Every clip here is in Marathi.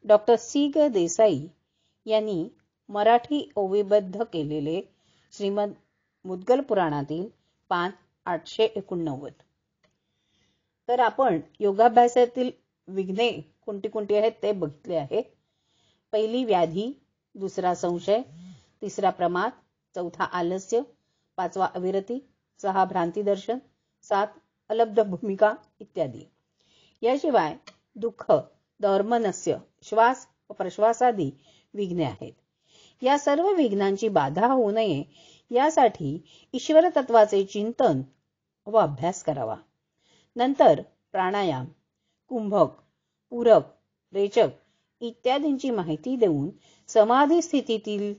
डॉक्टर सी ग देसाई यांनी मराठी ओवीबद्ध केलेले श्रीमद मुद्गल पुराणातील पान 889. तर आपण योगाभ्यासातील विघ्ने कोणती कोणती आहेत ते बघितले आहे. पहिली व्याधी, दुसरा संशय, तिसरा प्रमाद, चौथा आलस्य, पाचवा अविरती, 6 भ्रांती दर्शन, 7 अलब्ध भूमिका इत्यादी. याशिवाय दुःख, दौर्मनस्य, श्वास व प्रश्वासादी विघ्ने आहेत. या सर्व विघ्नांची बाधा होऊ नये यासाठी ईश्वर तत्वाचे चिंतन व अभ्यास करावा. नंतर प्राणायाम, कुंभक, पूरक, रेचक इत्यादींची माहिती देऊन समाधी स्थितीतील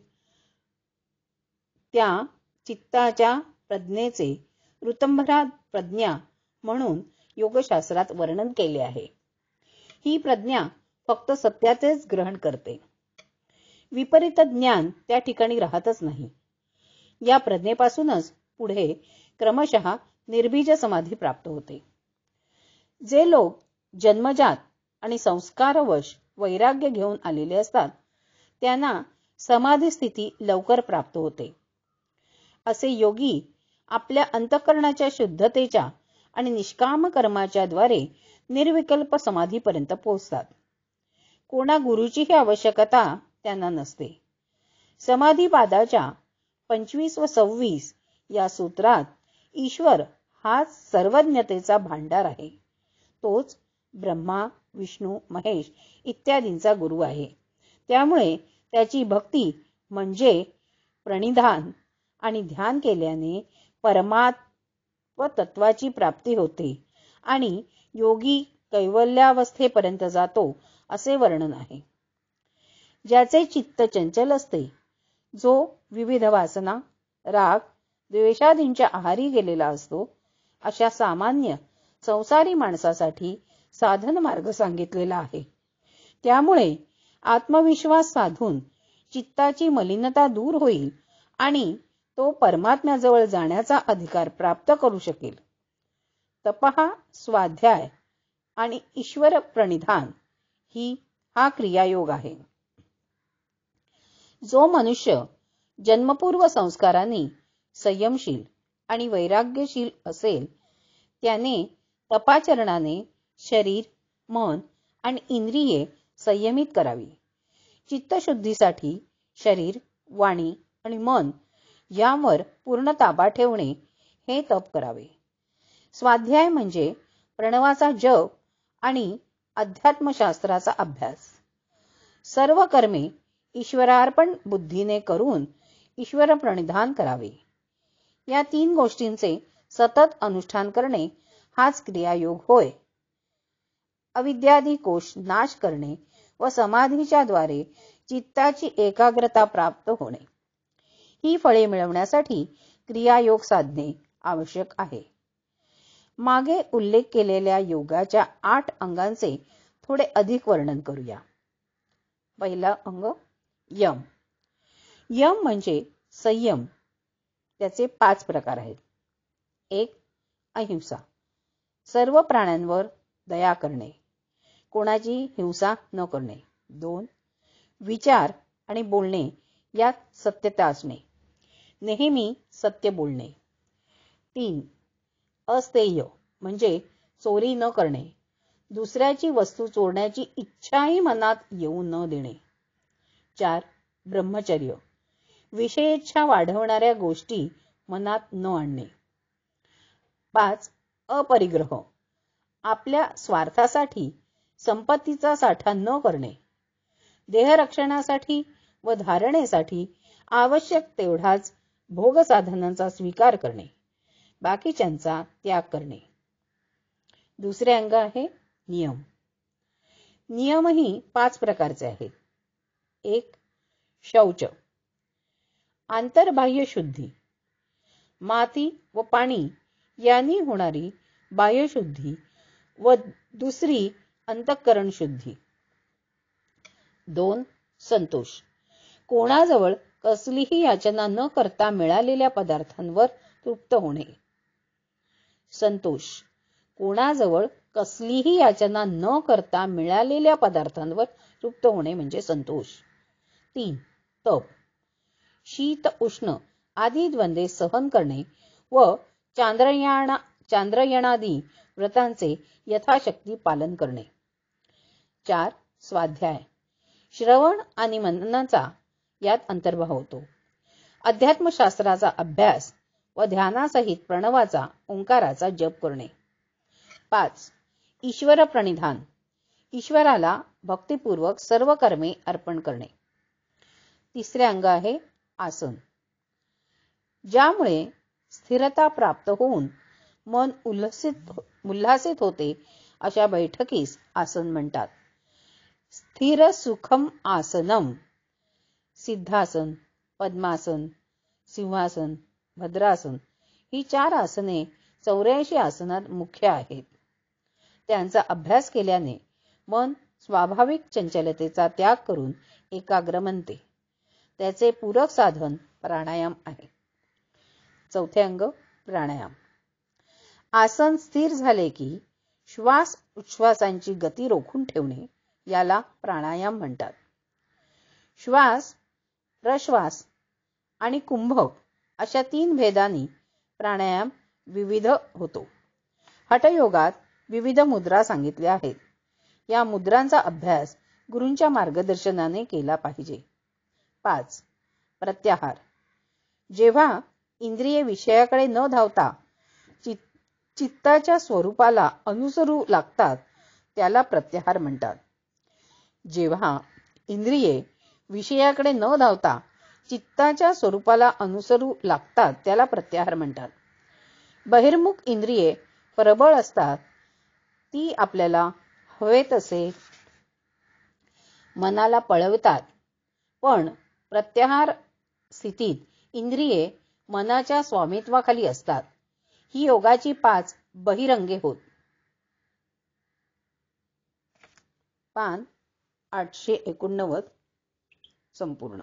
त्या चित्ताच्या प्रज्ञेचे ऋतंभरा प्रज्ञा म्हणून योगशास्त्रात वर्णन केले आहे. ही प्रज्ञा फक्त सत्याचेच ग्रहण करते. विपरीत ज्ञान त्या ठिकाणी राहतच नाही. या प्रज्ञेपासूनच पुढे क्रमशः निर्बीज समाधी प्राप्त होते. जे लोक जन्मजात आणि संस्कारवश वैराग्य घेऊन आलेले असतात त्यांना समाधी स्थिती लवकर प्राप्त होते. असे योगी आपल्या अंतःकरणाच्या शुद्धतेच्या आणि निष्काम कर्माच्या द्वारे निर्विकल्प समाधीपर्यंत पोहोचतात. कोणा गुरुचीही आवश्यकता त्यांना नसते. समाधीपादाच्या 25 व 26 या सूत्रात ईश्वर हाच सर्वज्ञतेचा भांडार आहे. तोच ब्रह्मा, विष्णू, महेश इत्यादींचा गुरु आहे. त्यामुळे त्याची भक्ती म्हणजे प्रणिधान आणि ध्यान केल्याने परमात्म तत्वाची प्राप्ती होते आणि योगी कैवल्यावस्थेपर्यंत जातो असे वर्णन आहे. ज्याचे चित्त चंचल असते, जो विविध वासना, राग, द्वेषादींच्या आहारी गेलेला असतो, अशा सामान्य संसारी माणसासाठी साधन मार्ग सांगितलेला आहे. त्यामुळे आत्मविश्वास साधून चित्ताची मलिनता दूर होईल आणि तो परमात्म्याजवळ जाण्याचा अधिकार प्राप्त करू शकेल. तपहा, स्वाध्याय आणि ईश्वर प्रणिधान हा क्रियायोग आहे. जो मनुष्य जन्मपूर्व संस्कारांनी संयमशील आणि वैराग्यशील असेल त्याने तपाचरणाने शरीर, मन आणि इंद्रिये संयमित करावी. चित्तशुद्धीसाठी शरीर, वाणी आणि मन यावर पूर्ण ताबा ठेवणे हे तप करावे. स्वाध्याय म्हणजे प्रणवाचा जप आणि अध्यात्मशास्त्राचा अभ्यास. सर्व कर्मे ईश्वरार्पण बुद्धीने करून ईश्वर प्रणिधान करावे. या 3 गोष्टींचे सतत अनुष्ठान करणे हाच क्रियायोग होय. अविद्यादी कोश नाश करणे व समाधीच्या द्वारे चित्ताची एकाग्रता प्राप्त होणे ही फळे मिळवण्यासाठी क्रियायोग साधने आवश्यक आहे. मागे उल्लेख केलेल्या योगाच्या 8 अंगांचे थोडे अधिक वर्णन करूया. पहिला अंग यम. यम म्हणजे संयम. त्याचे 5 प्रकार आहेत. 1. अहिंसा. सर्व प्राण्यांवर दया करणे, कोणाची हिंसा न करणे. 2. विचार आणि बोलणे यात सत्यता असणे, नेहमी सत्य बोलणे. 3. अस्तेय म्हणजे चोरी न करणे, दुसऱ्याची वस्तू चोरण्याची इच्छाही मनात येऊ न देणे. 4. ब्रह्मचर्य, विषयेच्छा वाढवणाऱ्या गोष्टी मनात न आणणे. 5. अपरिग्रह, आपल्या स्वार्थासाठी संपत्तीचा साठा न करणे, देहरक्षणासाठी व धारणेसाठी आवश्यक तेवढाच भोगसाधनांचा स्वीकार करणे, बाकीच्यांचा त्याग करणे. दुसरे अंग आहे नियम. नियमही 5 प्रकारचे आहेत. 1. शौच, आंतरबाह्य शुद्धी, माती व पाणी यांनी होणारी बाह्यशुद्धी व दुसरी अंतःकरण शुद्धी. 2. संतोष, कोणाजवळ कसलीही याचना न करता मिळालेल्या पदार्थांवर तृप्त होणे. संतोष, कोणाजवळ कसलीही याचना न करता मिळालेल्या पदार्थांवर तृप्त होणे म्हणजे संतोष. 3. तप. शीत उष्ण आदी द्वंद्वे सहन करणे व चांद्रयणादी व्रतांचे यथाशक्ती पालन करणे. 4. स्वाध्याय. श्रवण आणि मननाचा यात अंतर्भाव होतो. अध्यात्मशास्त्राचा अभ्यास व ध्यानासहित प्रणवाचा ओंकाराचा जप करणे. 5. ईश्वर प्रणिधान. ईश्वराला भक्तिपूर्वक सर्व कर्मे अर्पण करणे. 3रे अंग आहे आसन. ज्यामुळे स्थिरता प्राप्त होऊन मन उल्हासित होते अशा बैठकीस आसन म्हणतात. स्थिर सुखम आसनम. सिद्धासन, पद्मासन, सिंहासन, भद्रासन ही 4 आसने 84 आसनात मुख्य आहेत. त्यांचा अभ्यास केल्याने मन स्वाभाविक चंचलतेचा त्याग करून एकाग्र बनते. त्याचे पूरक साधन प्राणायाम आहे. 4थे अंग प्राणायाम. आसन स्थिर झाले की श्वास उच्छ्वासांची गती रोखून ठेवणे याला प्राणायाम म्हणतात. श्वास, प्रश्वास आणि कुंभक अशा 3 भेदांनी प्राणायाम विविध होतो. हठयोगात विविध मुद्रा सांगितल्या आहेत. या मुद्रांचा अभ्यास गुरूंच्या मार्गदर्शनाने केला पाहिजे. 5. प्रत्याहार. जेव्हा इंद्रिये विषयाकडे न धावता चित्ताच्या स्वरूपाला अनुसरू लागतात त्याला प्रत्याहार म्हणतात. जेव्हा इंद्रिये विषयाकडे न धावता चित्ताच्या स्वरूपाला अनुसरू लागतात त्याला प्रत्याहार म्हणतात. बहिर्मुख इंद्रिये प्रबळ असतात. ती आपल्याला हवे तसे मनाला पळवतात. पण प्रत्याहार स्थितीत इंद्रिये मनाच्या स्वामित्वाखाली असतात. ही योगाची 5 बहिरंगे होत. पान 889 संपूर्ण.